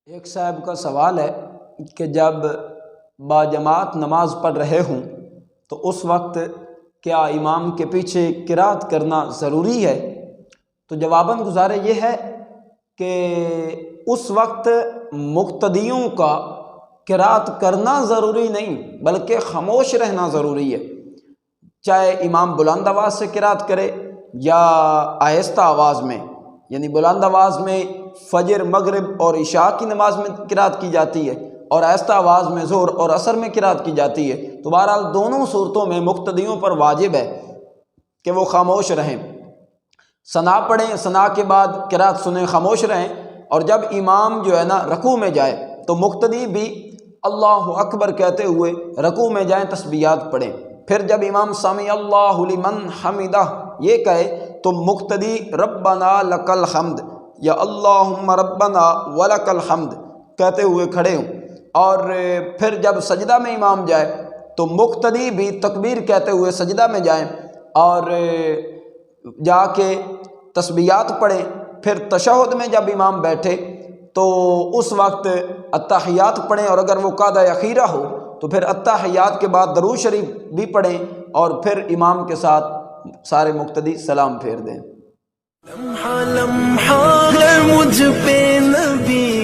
ایک صاحب کا سوال ہے کہ جب باجماعت نماز پڑھ رہے ہوں تو اس وقت کیا امام کے پیچھے قرات کرنا ضروری ہے؟ تو جواباً گزارے یہ ہے کہ اس وقت مقتدیوں کا قرات کرنا ضروری نہیں بلکہ خاموش رہنا ضروری ہے، چاہے امام بلند آواز سے قرات کرے یا آہستہ آواز میں، یعنی بلند آواز میں فجر، مغرب اور عشاء کی نماز میں قرات کی جاتی ہے اور آہستہ آواز میں ظہر اور عصر میں قرات کی جاتی ہے۔ تو بہرحال دونوں صورتوں میں مقتدیوں پر واجب ہے کہ وہ خاموش رہیں، ثنا پڑھیں، ثنا کے بعد قرات سنیں، خاموش رہیں، اور جب امام جو ہے نا رکوع میں جائے تو مقتدی بھی اللہ اکبر کہتے ہوئے رکوع میں جائیں، تسبیحات پڑھیں۔ پھر جب امام سمع اللہ لمن حمدہ یہ کہے تو مقتدی ربنا لک الحمد یا اللہم ربنا ولک الحمد کہتے ہوئے کھڑے ہوں، اور پھر جب سجدہ میں امام جائے تو مقتدی بھی تکبیر کہتے ہوئے سجدہ میں جائیں اور جا کے تسبیحات پڑھیں۔ پھر تشہد میں جب امام بیٹھے تو اس وقت التحیات پڑھیں، اور اگر وہ قعدہ اخیرہ ہو تو پھر التحیات کے بعد درود شریف بھی پڑھیں، اور پھر امام کے ساتھ سارے مقتدی سلام پھیر دیں۔ لمحہ لمحہ ہے مجھ پہ نبی